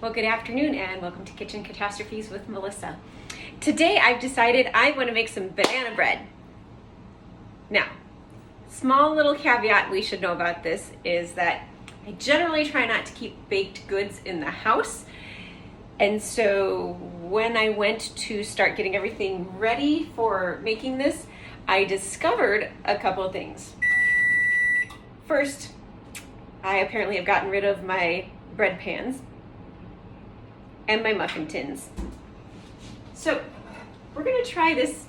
Well, good afternoon and welcome to Kitchen Catastrophes with Melissa. Today I've decided I want to make some banana bread. Now, small little caveat we should know about this is that I generally try not to keep baked goods in the house. And so when I went to start getting everything ready for making this, I discovered a couple of things. First, I apparently have gotten rid of my bread pans and my muffin tins. So we're gonna try this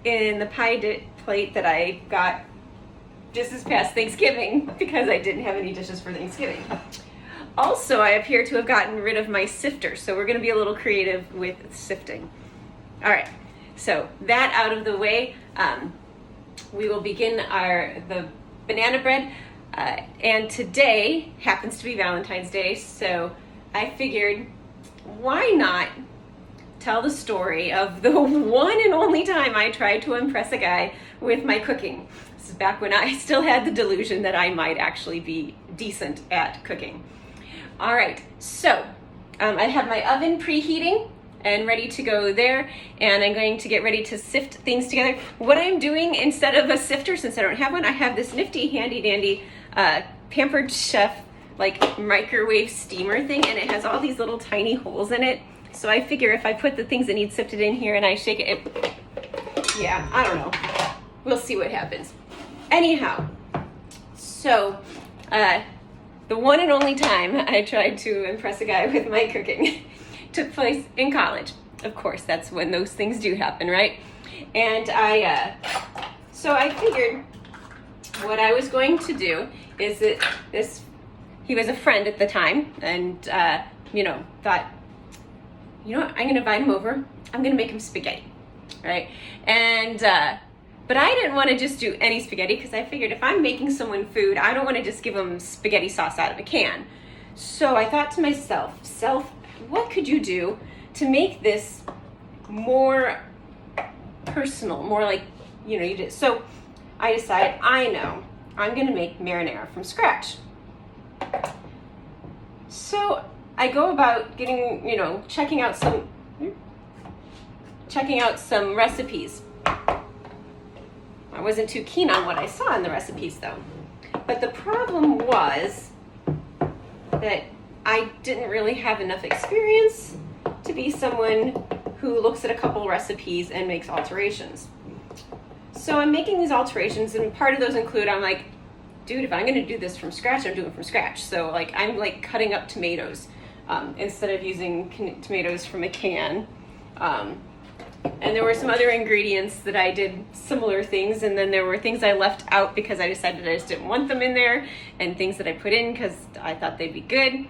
in the pie plate that I got just this past Thanksgiving because I didn't have any dishes for Thanksgiving. Also, I appear to have gotten rid of my sifter, so we're gonna be a little creative with sifting. All right, so that out of the way, we will begin the banana bread. And today happens to be Valentine's Day, so I figured, why not tell the story of the one and only time I tried to impress a guy with my cooking. This is back when I still had the delusion that I might actually be decent at cooking. All right, so I have my oven preheating and ready to go there, and I'm going to get ready to sift things together. What I'm doing, instead of a sifter, since I don't have one, I have this nifty handy dandy Pampered Chef like microwave steamer thing, and it has all these little tiny holes in it. So I figure if I put the things that need sifted in here and I shake it, yeah, I don't know. We'll see what happens. Anyhow, so the one and only time I tried to impress a guy with my cooking took place in college. Of course, that's when those things do happen, right? And so I figured what I was going to do is that he was a friend at the time, and thought, you know what, I'm gonna invite him over, I'm gonna make him spaghetti, right? And but I didn't want to just do any spaghetti, because I figured if I'm making someone food, I don't want to just give them spaghetti sauce out of a can. So I thought to myself, what could you do to make this more personal, more like, you did? So I decided, I know, I'm gonna make marinara from scratch. So I go about getting, checking out some recipes. I wasn't too keen on what I saw in the recipes though. But the problem was that I didn't really have enough experience to be someone who looks at a couple recipes and makes alterations. So I'm making these alterations, and part of those include, I'm like, dude, if I'm gonna do this from scratch, I'm doing it from scratch. So I'm cutting up tomatoes instead of using tomatoes from a can. And there were some other ingredients that I did similar things, and then there were things I left out because I decided I just didn't want them in there, and things that I put in because I thought they'd be good.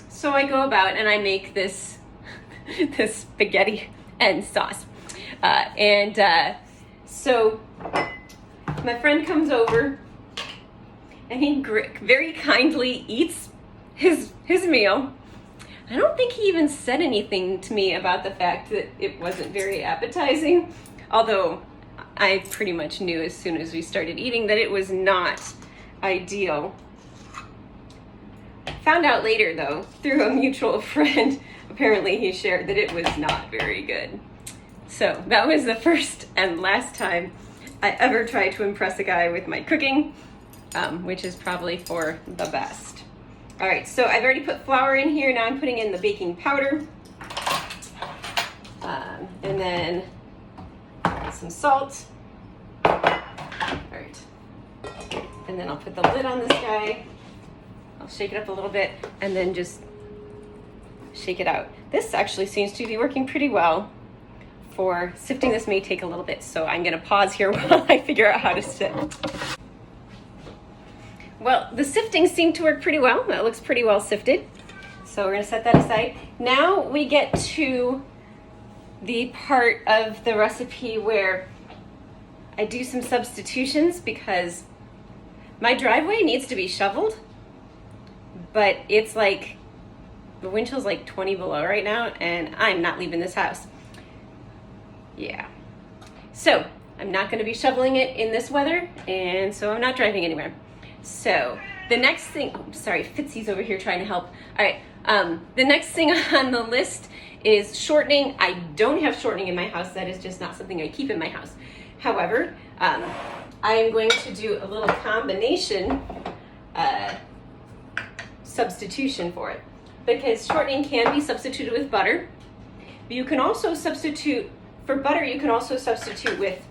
So I go about and I make this spaghetti and sauce. So my friend comes over and he very kindly eats his meal. I don't think he even said anything to me about the fact that it wasn't very appetizing, although I pretty much knew as soon as we started eating that it was not ideal. Found out later though, through a mutual friend, apparently he shared that it was not very good. So that was the first and last time I ever tried to impress a guy with my cooking, which is probably for the best. All right, so I've already put flour in here. Now I'm putting in the baking powder. And then some salt. All right. And then I'll put the lid on this guy. I'll shake it up a little bit and then just shake it out. This actually seems to be working pretty well. For sifting, this may take a little bit, so I'm gonna pause here while I figure out how to sift. Well, the sifting seemed to work pretty well. That looks pretty well sifted. So we're gonna set that aside. Now we get to the part of the recipe where I do some substitutions, because my driveway needs to be shoveled, but it's like, the wind chill's like 20 below right now, and I'm not leaving this house. Yeah. So I'm not going to be shoveling it in this weather, and so I'm not driving anywhere. So The next thing, oh, sorry, Fitzy's over here trying to help. All right, the next thing on the list is shortening. I don't have shortening in my house. That is just not something I keep in my house. However, I am going to do a little combination substitution for it, because shortening can be substituted with butter. But you can also substitute, for butter, you can also substitute with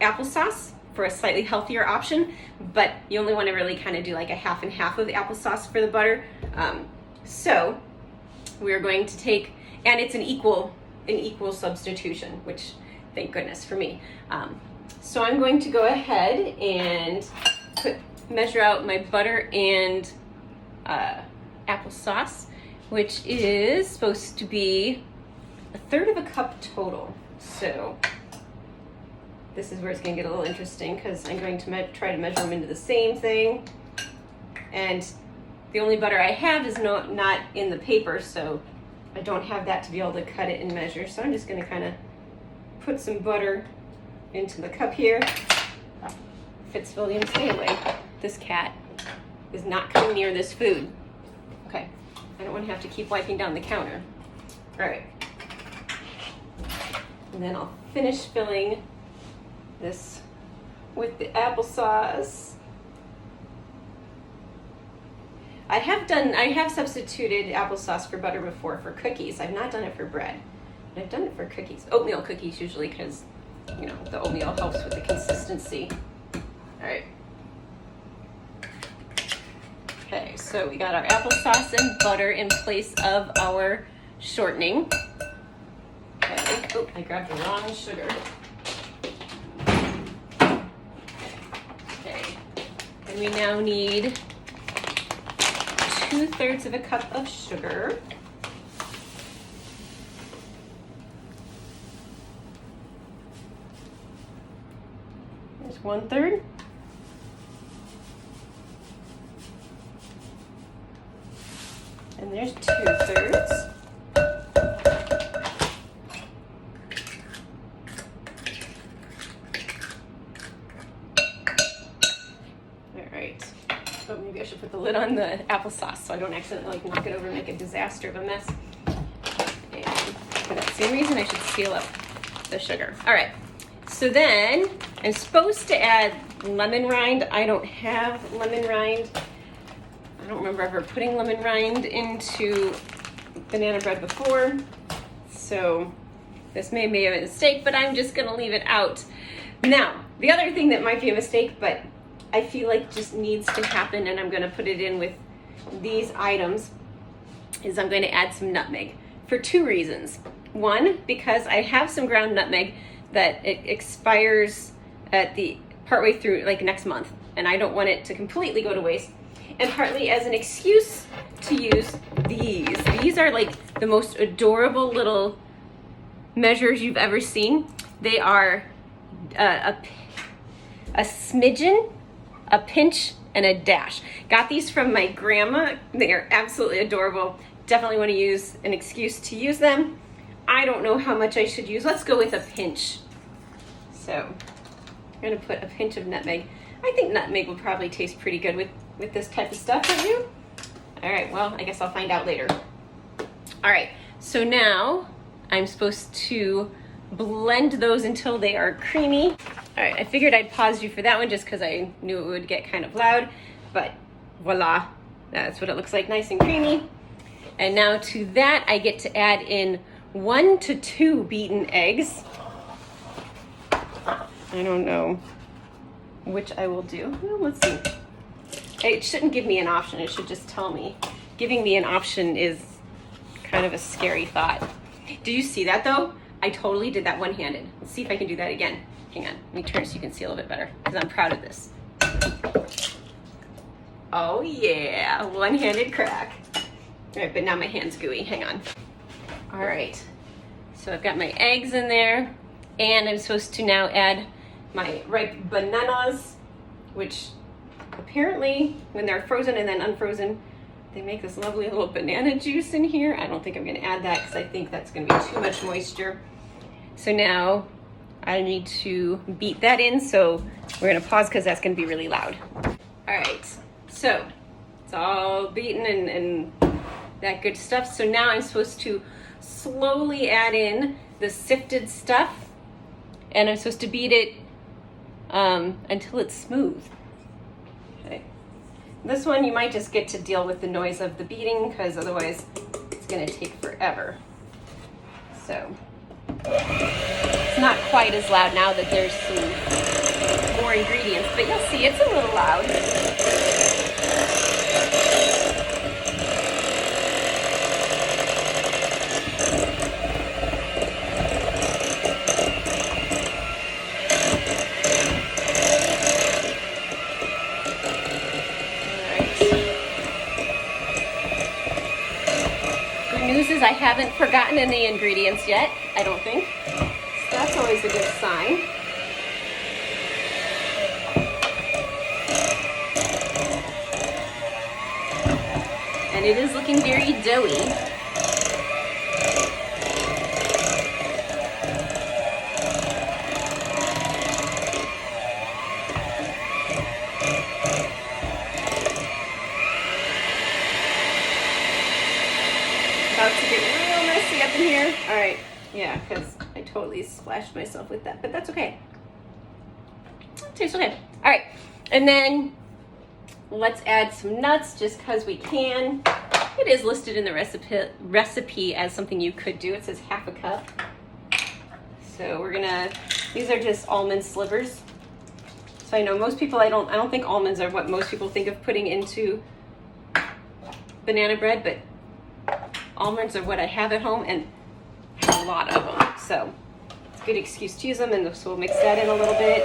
applesauce for a slightly healthier option, but you only want to really kind of do like a half and half of applesauce for the butter. So we're going to take, and it's an equal substitution, which thank goodness for me. So I'm going to go ahead and measure out my butter and applesauce, which is supposed to be 1/3 of a cup total. So this is where it's going to get a little interesting, because I'm going to try to measure them into the same thing. And the only butter I have is not in the paper, so I don't have that to be able to cut it and measure. So I'm just going to kind of put some butter into the cup here. Fitzwilliam, stay away. This cat is not coming near this food. Okay, I don't want to have to keep wiping down the counter. All right. And then I'll finish filling this with the applesauce. I have substituted applesauce for butter before for cookies. I've not done it for bread, but I've done it for cookies. Oatmeal cookies usually, because the oatmeal helps with the consistency. All right. Okay, so we got our applesauce and butter in place of our shortening. Okay. Oh, I grabbed the wrong sugar. Okay. And we now need 2/3 of a cup of sugar. There's 1/3. And there's 2/3. But maybe I should put the lid on the applesauce so I don't accidentally knock it over and make a disaster of a mess. And for that same reason, I should seal up the sugar. All right, so then I'm supposed to add lemon rind. I don't have lemon rind. I don't remember ever putting lemon rind into banana bread before. So this may be a mistake, but I'm just gonna leave it out. Now, the other thing that might be a mistake, but I feel like just needs to happen, and I'm going to put it in with these items, is I'm going to add some nutmeg for 2 reasons. One, because I have some ground nutmeg that it expires at the partway through, like next month, and I don't want it to completely go to waste. And partly as an excuse to use these. These are like the most adorable little measures you've ever seen. They are a smidgen, a pinch, and a dash. Got these from my grandma. They are absolutely adorable. Definitely want to use an excuse to use them. I don't know how much I should use. Let's go with a pinch. So I'm going to put a pinch of nutmeg. I think nutmeg will probably taste pretty good with this type of stuff, don't you? All right, well, I guess I'll find out later. All right, so now I'm supposed to blend those until they are creamy. All right, I figured I'd pause you for that one just because I knew it would get kind of loud, but voila, that's what it looks like, nice and creamy. And now to that, I get to add in 1 to 2 beaten eggs. I don't know which I will do. Well, let's see. It shouldn't give me an option, it should just tell me. Giving me an option is kind of a scary thought. Did you see that though? I totally did that one-handed. Let's see if I can do that again. Hang on, let me turn so you can see a little bit better, because I'm proud of this. Oh yeah, one-handed crack. All right, but now my hand's gooey, hang on. All right, so I've got my eggs in there, and I'm supposed to now add my ripe bananas, which apparently when they're frozen and then unfrozen, they make this lovely little banana juice in here. I don't think I'm gonna add that because I think that's gonna be too much moisture. So now I need to beat that in, so we're gonna pause because that's gonna be really loud. All right, so It's all beaten and that good stuff. So now I'm supposed to slowly add in the sifted stuff, and I'm supposed to beat it until it's smooth. Okay. This one you might just get to deal with the noise of the beating, because otherwise it's going to take forever. So it's not quite as loud now that there's some more ingredients, but you'll see it's a little loud. News is I haven't forgotten any ingredients yet, I don't think. So that's always a good sign. And it is looking very doughy. About to get real messy up in here. All right, yeah, because I totally splashed myself with that, but that's okay. It tastes okay. All right, and then let's add some nuts just because we can. It is listed in the recipe as something you could do. It says half a cup. So we're gonna, these are just almond slivers. So I know most people, I don't think almonds are what most people think of putting into banana bread, but almonds are what I have at home, and a lot of them. So it's a good excuse to use them, and so we'll mix that in a little bit.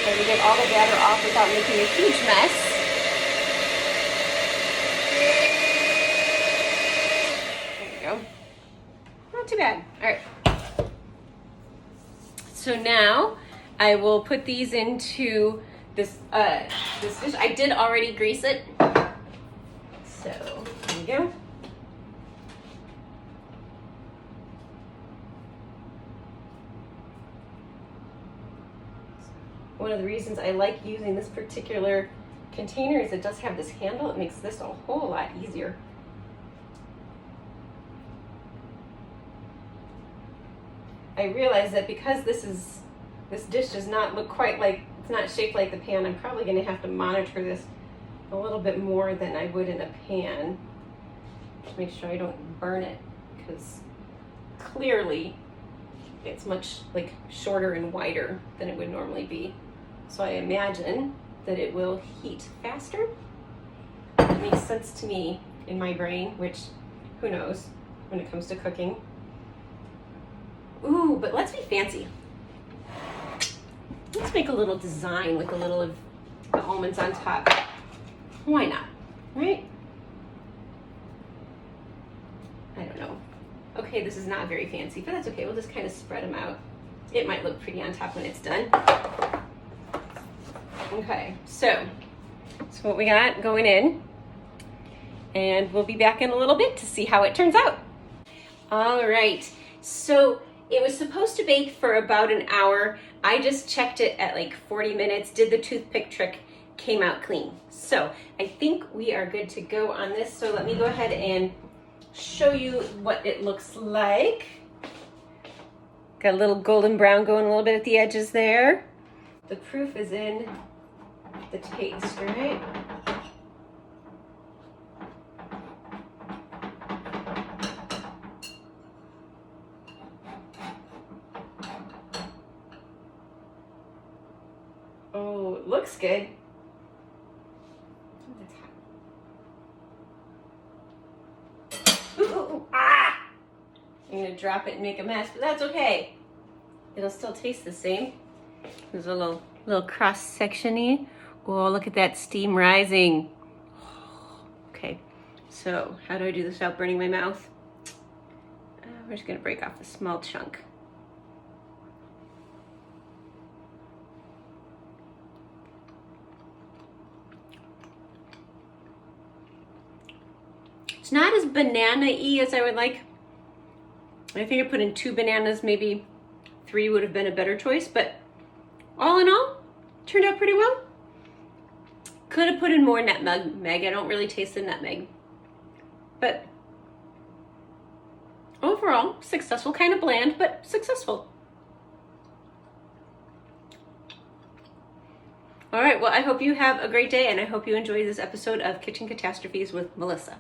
So we get all the batter off without making a huge mess. Not too bad. All right. So now I will put these into this this dish. I did already grease it. So there you go. One of the reasons I like using this particular container is it does have this handle. It makes this a whole lot easier. I realize that because this dish does not look quite like, it's not shaped like the pan, I'm probably going to have to monitor this a little bit more than I would in a pan to make sure I don't burn it, because clearly it's much like shorter and wider than it would normally be. So I imagine that it will heat faster. It makes sense to me in my brain, which who knows when it comes to cooking. Ooh, but let's be fancy. Let's make a little design with a little of the almonds on top. Why not, right? I don't know. Okay, this is not very fancy, but that's okay. We'll just kind of spread them out. It might look pretty on top when it's done. Okay, so that's what we got going in. And we'll be back in a little bit to see how it turns out. All right, so it was supposed to bake for about an hour. I just checked it at like 40 minutes, did the toothpick trick, came out clean. So I think we are good to go on this. So let me go ahead and show you what it looks like. Got a little golden brown going a little bit at the edges there. The proof is in the taste, right? Oh, it looks good. Ooh, ooh, ooh, ah! I'm gonna drop it and make a mess, but that's okay. It'll still taste the same. There's a little cross section-y. Oh, look at that steam rising. Okay, so how do I do this without burning my mouth? We're just gonna break off a small chunk. It's not as banana-y as I would like. I think I put in 2 bananas, maybe 3 would have been a better choice, but all in all, turned out pretty well. Could have put in more nutmeg. I don't really taste the nutmeg. But overall, successful. Kind of bland, but successful. All right, well, I hope you have a great day, and I hope you enjoy this episode of Kitchen Catastrophes with Melissa.